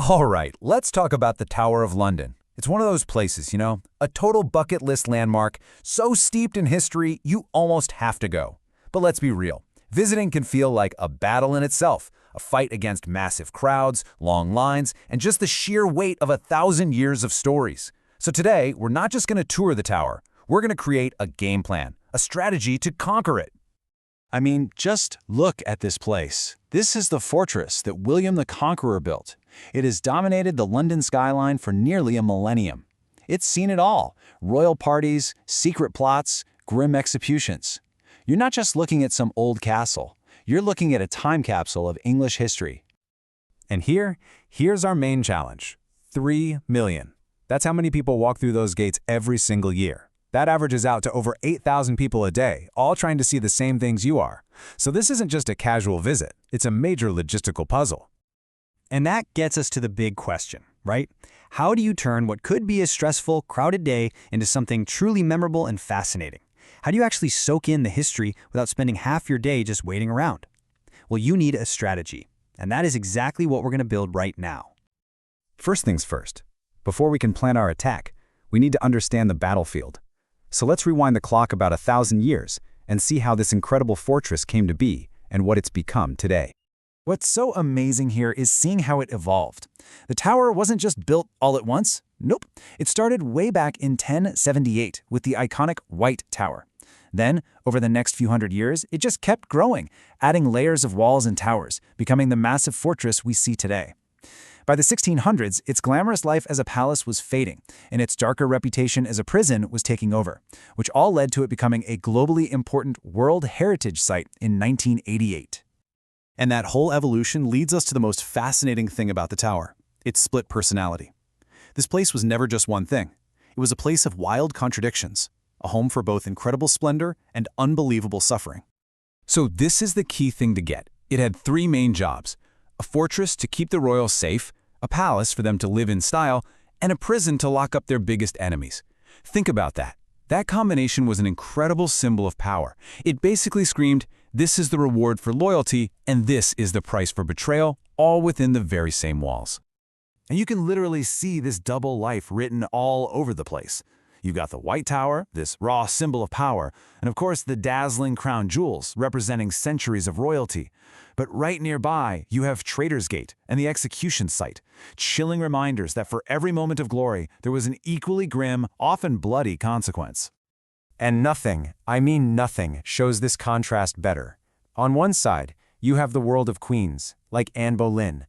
All right, let's talk about the Tower of London. It's one of those places, a total bucket list landmark, so steeped in history you almost have to go. But let's be real, visiting can feel like a battle in itself, a fight against massive crowds, long lines, and just the sheer weight of 1,000 years of stories. So today, we're not just going to tour the tower, we're going to create a game plan, a strategy to conquer it. I mean, just look at this place. This is the fortress that William the Conqueror built. It has dominated the London skyline for nearly a millennium. It's seen it all: royal parties, secret plots, grim executions. You're not just looking at some old castle. You're looking at a time capsule of English history. And here's our main challenge: 3 million. That's how many people walk through those gates every single year. That averages out to over 8,000 people a day, all trying to see the same things you are. So this isn't just a casual visit, it's a major logistical puzzle. And that gets us to the big question, right? How do you turn what could be a stressful, crowded day into something truly memorable and fascinating? How do you actually soak in the history without spending half your day just waiting around? Well, you need a strategy, and that is exactly what we're going to build right now. First things first, before we can plan our attack, we need to understand the battlefield. So let's rewind the clock about 1,000 years and see how this incredible fortress came to be and what it's become today. What's so amazing here is seeing how it evolved. The tower wasn't just built all at once. Nope. It started way back in 1078 with the iconic White Tower. Then, over the next few hundred years, it just kept growing, adding layers of walls and towers, becoming the massive fortress we see today. By the 1600s, its glamorous life as a palace was fading, and its darker reputation as a prison was taking over, which all led to it becoming a globally important World Heritage Site in 1988. And that whole evolution leads us to the most fascinating thing about the tower: its split personality. This place was never just one thing. It was a place of wild contradictions, a home for both incredible splendor and unbelievable suffering. So this is the key thing to get. It had 3 main jobs: a fortress to keep the royals safe, a palace for them to live in style, and a prison to lock up their biggest enemies. Think about that. That combination was an incredible symbol of power. It basically screamed, this is the reward for loyalty, and this is the price for betrayal, all within the very same walls. And you can literally see this double life written all over the place. You've got the White Tower, this raw symbol of power, and of course the dazzling crown jewels representing centuries of royalty. But right nearby, you have Traitor's Gate and the execution site, chilling reminders that for every moment of glory, there was an equally grim, often bloody consequence. And nothing, I mean nothing, shows this contrast better. On one side, you have the world of queens, like Anne Boleyn.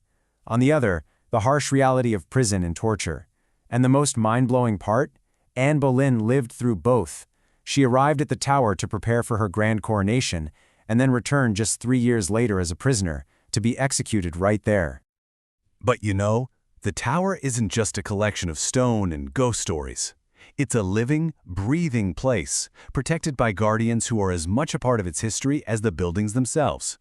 On the other, the harsh reality of prison and torture. And the most mind-blowing part? Anne Boleyn lived through both. She arrived at the tower to prepare for her grand coronation, and then returned just 3 years later as a prisoner, to be executed right there. But the tower isn't just a collection of stone and ghost stories. It's a living, breathing place, protected by guardians who are as much a part of its history as the buildings themselves.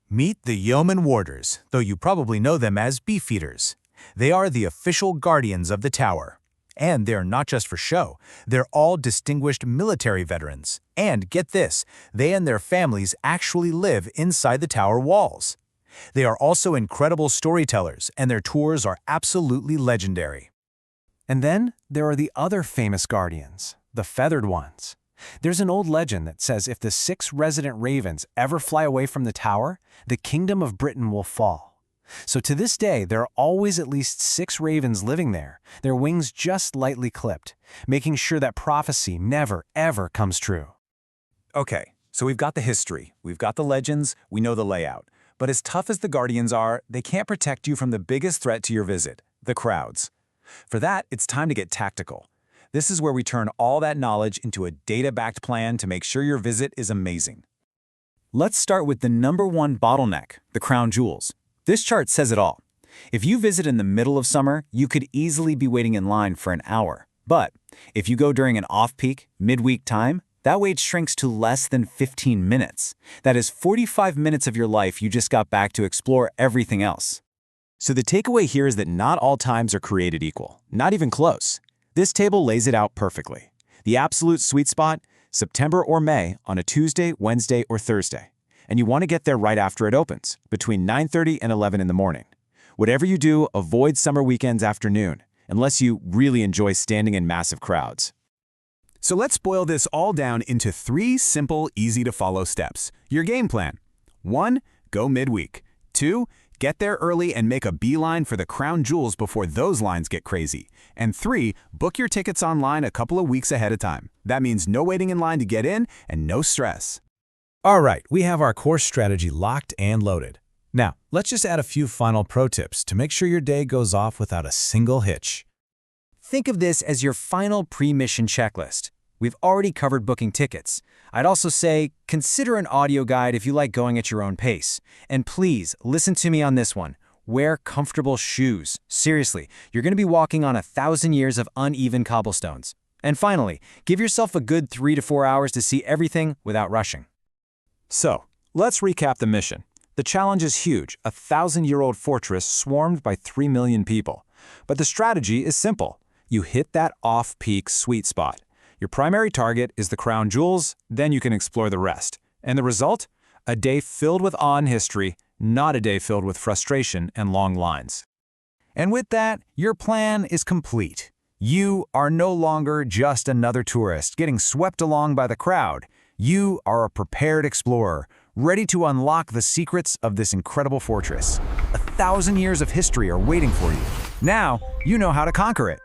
Meet the Yeoman Warders, though you probably know them as Beefeaters. They are the official guardians of the tower. And they're not just for show. They're all distinguished military veterans. And get this, they and their families actually live inside the tower walls. They are also incredible storytellers, and their tours are absolutely legendary. And then there are the other famous guardians, the feathered ones. There's an old legend that says if the 6 resident ravens ever fly away from the tower, the kingdom of Britain will fall. So to this day, there are always at least 6 ravens living there, their wings just lightly clipped, making sure that prophecy never, ever comes true. Okay, so we've got the history, we've got the legends, we know the layout. But as tough as the guardians are, they can't protect you from the biggest threat to your visit, the crowds. For that, it's time to get tactical. This is where we turn all that knowledge into a data-backed plan to make sure your visit is amazing. Let's start with the #1 bottleneck, the crown jewels. This chart says it all. If you visit in the middle of summer, you could easily be waiting in line for an hour. But if you go during an off-peak, midweek time, that wait shrinks to less than 15 minutes. That is 45 minutes of your life you just got back to explore everything else. So the takeaway here is that not all times are created equal, not even close. This table lays it out perfectly. The absolute sweet spot, September or May on a Tuesday, Wednesday, or Thursday. And you want to get there right after it opens, between 9:30 and 11 in the morning. Whatever you do, avoid summer weekends afternoon, unless you really enjoy standing in massive crowds. So let's boil this all down into 3 simple, easy-to-follow steps. Your game plan. 1. Go midweek. 2. Get there early and make a beeline for the crown jewels before those lines get crazy. And 3. Book your tickets online a couple of weeks ahead of time. That means no waiting in line to get in and no stress. All right, we have our course strategy locked and loaded. Now, let's just add a few final pro tips to make sure your day goes off without a single hitch. Think of this as your final pre-mission checklist. We've already covered booking tickets. I'd also say consider an audio guide if you like going at your own pace. And please, listen to me on this one. Wear comfortable shoes. Seriously, you're going to be walking on 1,000 years of uneven cobblestones. And finally, give yourself a good 3 to 4 hours to see everything without rushing. So, let's recap the mission. The challenge is huge, a 1,000-year-old fortress swarmed by 3 million people. But the strategy is simple. You hit that off-peak sweet spot. Your primary target is the crown jewels, then you can explore the rest. And the result? A day filled with awe and history, not a day filled with frustration and long lines. And with that, your plan is complete. You are no longer just another tourist getting swept along by the crowd. You are a prepared explorer, ready to unlock the secrets of this incredible fortress. 1,000 years of history are waiting for you. Now, you know how to conquer it.